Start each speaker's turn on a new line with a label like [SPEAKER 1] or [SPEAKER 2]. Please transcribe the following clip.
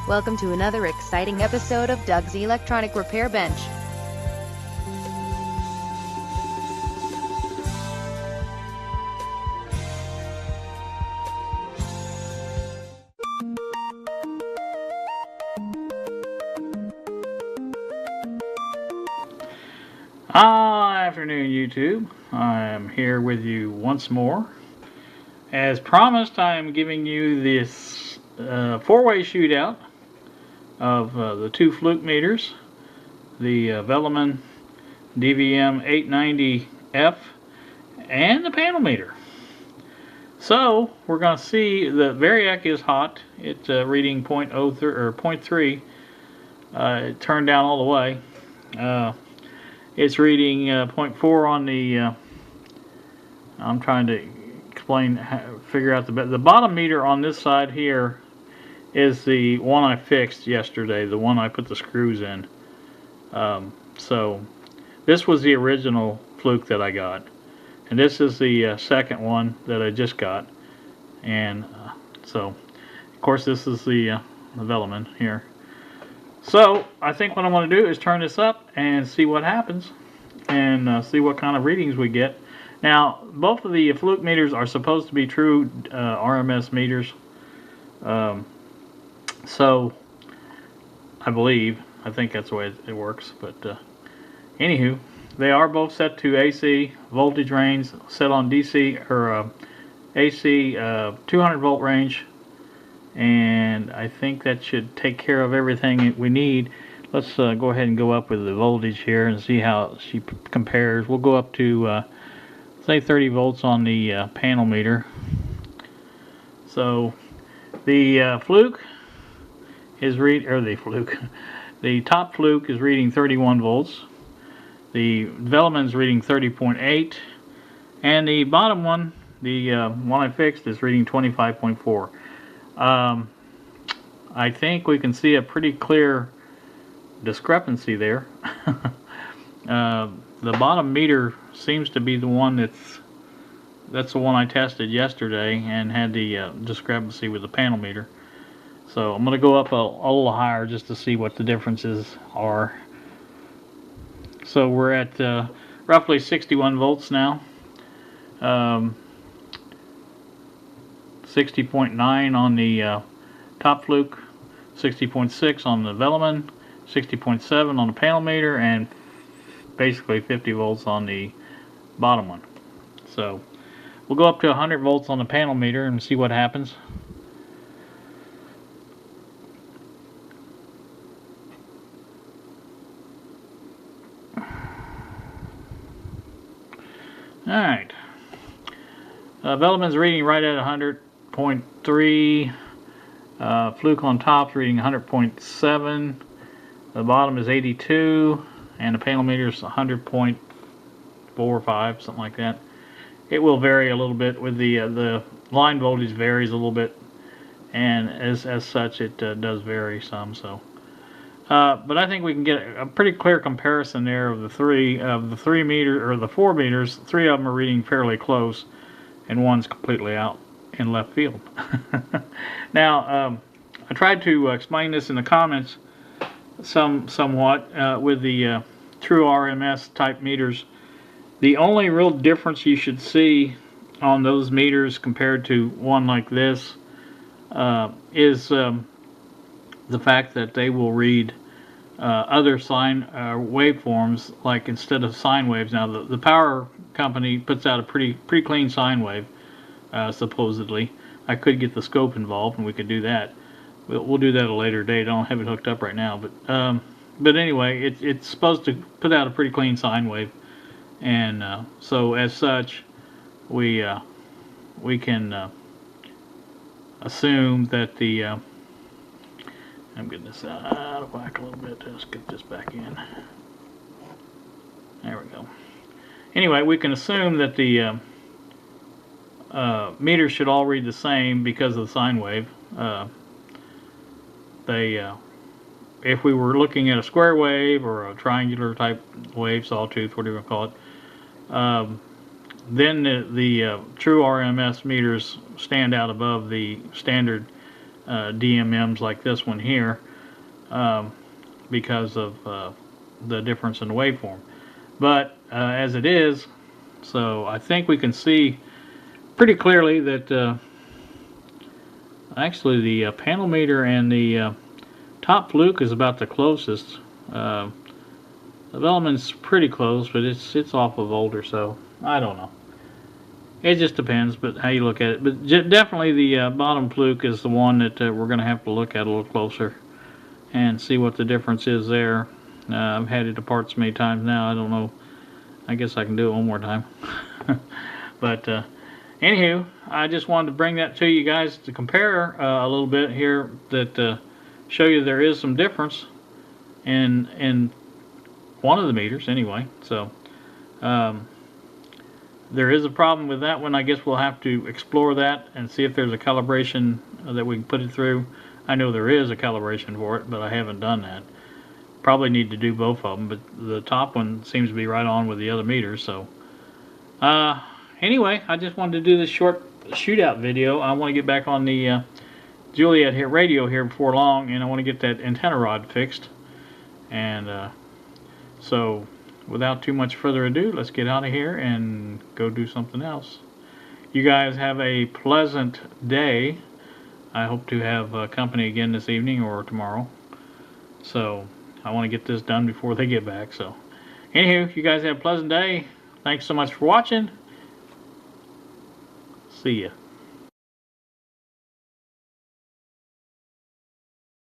[SPEAKER 1] Welcome to another exciting episode of Doug's Electronic Repair Bench.
[SPEAKER 2] Afternoon, YouTube. I am here with you once more. As promised, I am giving you this four-way shootout of the two fluke meters, the Velleman DVM 890F, and the panel meter. So we're going to see the variac is hot. It's reading 0.03 or 0.3. It turned down all the way. It's reading 0.4 on the. I'm trying to figure out the bottom meter on this side here is the one I fixed yesterday, the one I put the screws in. So this was the original fluke that I got, and this is the second one that I just got. And so, of course, this is the Velleman here. So I think what I'm going to do is turn this up and see what happens, and see what kind of readings we get. Now, both of the fluke meters are supposed to be true RMS meters. So I think that's the way it works. But anywho, they are both set to AC voltage range, set on DC or AC 200 volt range. And I think that should take care of everything we need. Let's go ahead and go up with the voltage here and see how she compares. We'll go up to say 30 volts on the panel meter. So the fluke is the top fluke is reading 31 volts. The Velleman's reading 30.8, and the bottom one, the one I fixed, is reading 25.4. I think we can see a pretty clear discrepancy there. The bottom meter seems to be the one that's the one I tested yesterday and had the discrepancy with the panel meter. So I'm going to go up a little higher just to see what the differences are. So we're at roughly 61 volts now. 60.9 on the top fluke, 60.6 on the Velleman, 60.7 on the panel meter, and basically 50 volts on the bottom one. So we'll go up to 100 volts on the panel meter and see what happens. Alright. Velleman's reading right at 100.3. Fluke on top is reading 100.7. The bottom is 82, and the panel meter is 100.45, something like that. It will vary a little bit with the line voltage varies a little bit, and as such it does vary some. So, but I think we can get a pretty clear comparison there of the four meters. Three of them are reading fairly close, and one's completely out in left field. Now, I tried to explain this in the comments somewhat with the true RMS type meters. The only real difference you should see on those meters compared to one like this is the fact that they will read other sine waveforms, like instead of sine waves. Now the power company puts out a pretty clean sine wave, supposedly. I could get the scope involved and we could do that. We'll do that at a later date. I don't have it hooked up right now, but anyway, it's supposed to put out a pretty clean sine wave, and so as such, we can assume that the I'm getting this out of whack a little bit. Let's get this back in. There we go. Anyway, we can assume that the meters should all read the same because of the sine wave. If we were looking at a square wave or a triangular type wave, sawtooth, whatever you call it, then the true RMS meters stand out above the standard DMMs like this one here, because of the difference in the waveform. But as it is, so I think we can see pretty clearly that actually the panel meter and the top fluke is about the closest. The Velleman's pretty close, but it's off a volt or so. I don't know. It just depends, but how you look at it. But definitely the bottom fluke is the one that we're going to have to look at a little closer and see what the difference is there. I've had it apart so many times now, I don't know. I guess I can do it one more time. But anywho, I just wanted to bring that to you guys to compare a little bit here, that show you there is some difference in one of the meters anyway. So there is a problem with that one. I guess we'll have to explore that and see if there's a calibration that we can put it through. I know there is a calibration for it, but I haven't done that. Probably need to do both of them, but the top one seems to be right on with the other meters. So anyway, I just wanted to do this short shootout video. I want to get back on the Juliet here radio here before long, and I want to get that antenna rod fixed. And so without too much further ado, let's get out of here and go do something else. You guys have a pleasant day. I hope to have company again this evening or tomorrow. So I want to get this done before they get back. So anywho, you guys have a pleasant day. Thanks so much for watching. See ya.